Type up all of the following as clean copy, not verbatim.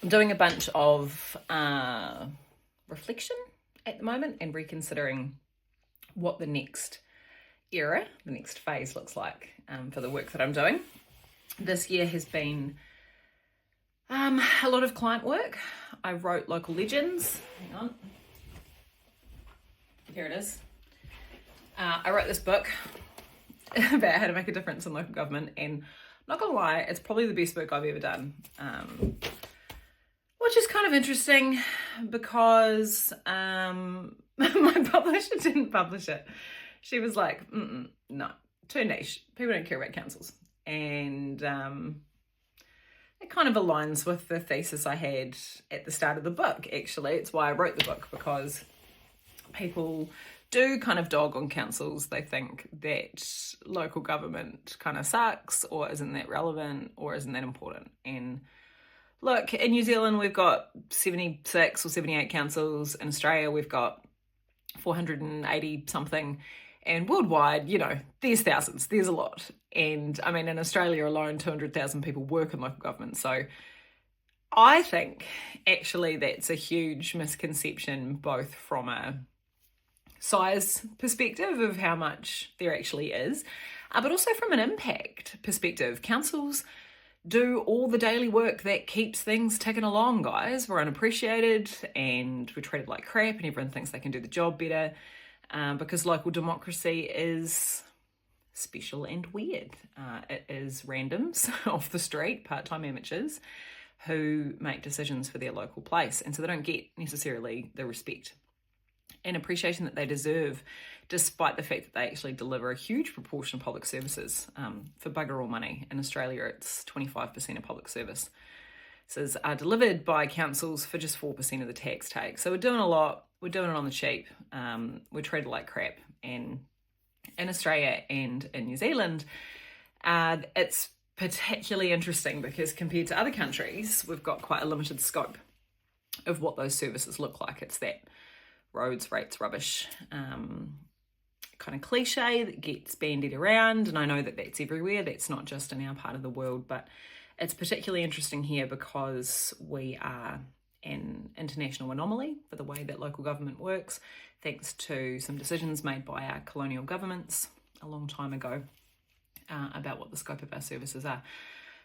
I'm doing a bunch of reflection at the moment and reconsidering what the next era, the next phase looks like for the work that I'm doing. This year has been a lot of client work. I wrote Local Legends. Hang on. Here it is. I wrote this book about how to make a difference in local government, and I'm not gonna lie, it's probably the best book I've ever done. Which is kind of interesting because my publisher didn't publish it. She was like, no, too niche. People don't care about councils. And it kind of aligns with the thesis I had at the start of the book, actually. It's why I wrote the book, because people do kind of dog on councils. They think that local government kind of sucks, or isn't that relevant, or isn't that important. And look, in New Zealand, we've got 76 or 78 councils. In Australia, we've got 480 something. And worldwide, there's thousands, there's a lot. And I mean, in Australia alone, 200,000 people work in local government. So I think actually that's a huge misconception, both from a size perspective of how much there actually is, but also from an impact perspective. Councils do all the daily work that keeps things ticking along, guys. We're unappreciated and we're treated like crap, and everyone thinks they can do the job better because local democracy is special and weird. It is randoms off the street, part-time amateurs, who make decisions for their local place, and so they don't get necessarily the respect and appreciation that they deserve, despite the fact that they actually deliver a huge proportion of public services for bugger all money. In Australia, it's 25% of public services are delivered by councils for just 4% of the tax take. So we're doing a lot. We're doing it on the cheap. We're treated like crap. And in Australia and in New Zealand, it's particularly interesting because compared to other countries, we've got quite a limited scope of what those services look like. It's that roads, rates, rubbish kind of cliche that gets bandied around. And I know that that's everywhere. That's not just in our part of the world, but it's particularly interesting here because we are an international anomaly for the way that local government works, thanks to some decisions made by our colonial governments a long time ago about what the scope of our services are.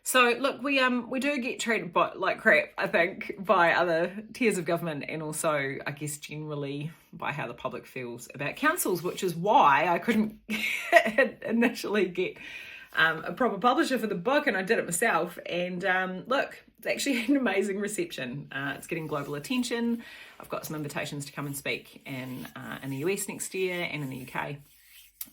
So look, we do get treated like crap, I think, by other tiers of government, and also, I guess, generally by how the public feels about councils, which is why I couldn't initially get a proper publisher for the book, and I did it myself. And look, it's actually had an amazing reception. It's getting global attention. I've got some invitations to come and speak in the US next year and in the UK,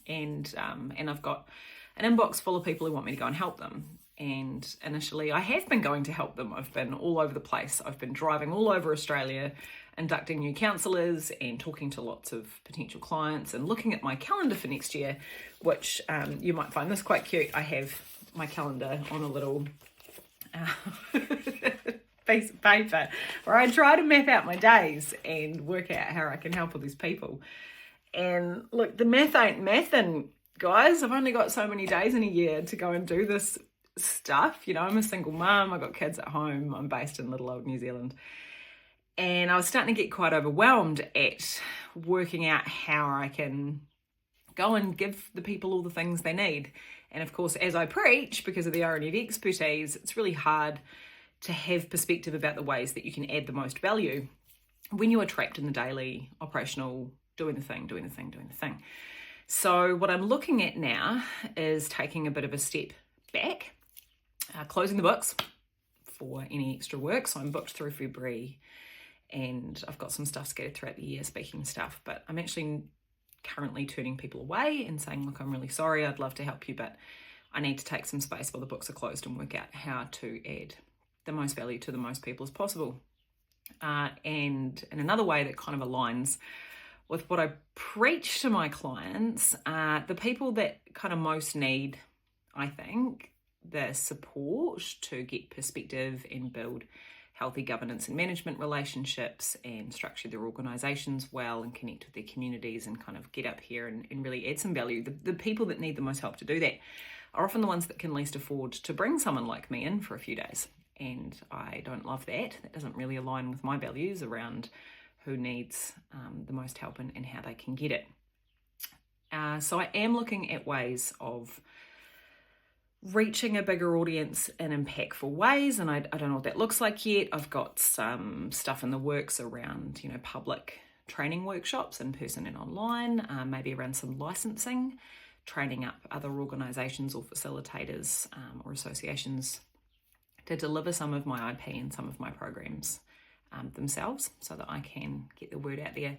and I've got an inbox full of people who want me to go and help them. And initially I have been going to help them. I've been all over the place. I've been driving all over Australia, inducting new councillors and talking to lots of potential clients and looking at my calendar for next year, which you might find this quite cute. I have my calendar on a little piece of paper where I try to map out my days and work out how I can help all these people. And look, the math ain't mathin', guys. I've only got so many days in a year to go and do this stuff. I'm a single mum. I've got kids at home. I'm based in little old New Zealand. And I was starting to get quite overwhelmed at working out how I can go and give the people all the things they need. And of course, as I preach, because of the R&D expertise, it's really hard to have perspective about the ways that you can add the most value when you are trapped in the daily operational doing the thing. So what I'm looking at now is taking a bit of a step back, closing the books for any extra work. So I'm booked through February, and I've got some stuff scattered throughout the year, speaking stuff, but I'm actually currently turning people away and saying, look, I'm really sorry, I'd love to help you, but I need to take some space while the books are closed and work out how to add the most value to the most people as possible. And in another way that kind of aligns with what I preach to my clients, the people that kind of most need, I think, the support to get perspective and build healthy governance and management relationships and structure their organisations well and connect with their communities and kind of get up here and really add some value. The people that need the most help to do that are often the ones that can least afford to bring someone like me in for a few days. and I don't love that. That doesn't really align with my values around who needs the most help and how they can get it. So I am looking at ways of reaching a bigger audience in impactful ways, and I don't know what that looks like yet. I've got some stuff in the works around, public training workshops in person and online, maybe around some licensing, training up other organisations or facilitators or associations to deliver some of my IP and some of my programs themselves, so that I can get the word out there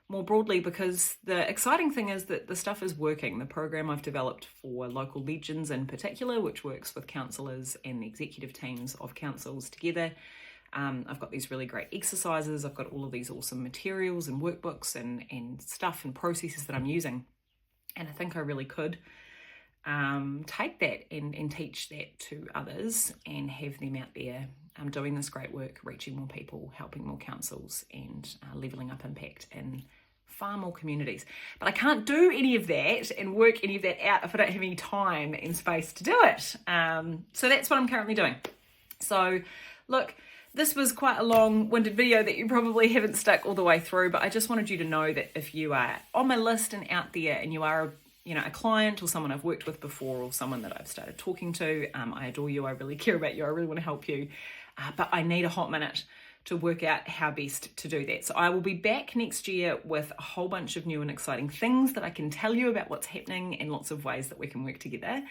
more broadly, because the exciting thing is that the stuff is working. The program I've developed for local legends in particular, which works with councillors and the executive teams of councils together. I've got these really great exercises. I've got all of these awesome materials and workbooks and stuff and processes that I'm using. And I think I really could take that and teach that to others and have them out there doing this great work, reaching more people, helping more councils, and levelling up impact in far more communities. But I can't do any of that and work any of that out if I don't have any time and space to do it. So that's what I'm currently doing. So look, this was quite a long-winded video that you probably haven't stuck all the way through, but I just wanted you to know that if you are on my list and out there and you are a client or someone I've worked with before or someone that I've started talking to, I adore you, I really care about you, I really want to help you, but I need a hot minute to work out how best to do that. So I will be back next year with a whole bunch of new and exciting things that I can tell you about what's happening and lots of ways that we can work together,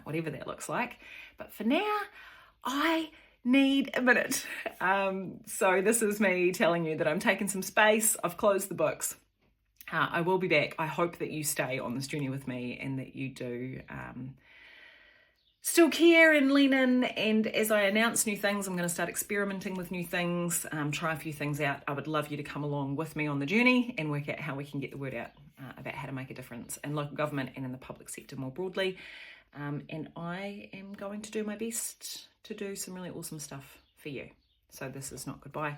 whatever that looks like. But for now, I need a minute. So this is me telling you that I'm taking some space. I've closed the books. I will be back. I hope that you stay on this journey with me and that you do still care and lean in. And as I announce new things, I'm going to start experimenting with new things, try a few things out. I would love you to come along with me on the journey and work out how we can get the word out about how to make a difference in local government and in the public sector more broadly. And I am going to do my best to do some really awesome stuff for you. So this is not goodbye.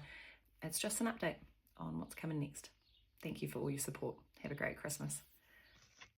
It's just an update on what's coming next. Thank you for all your support. Have a great Christmas.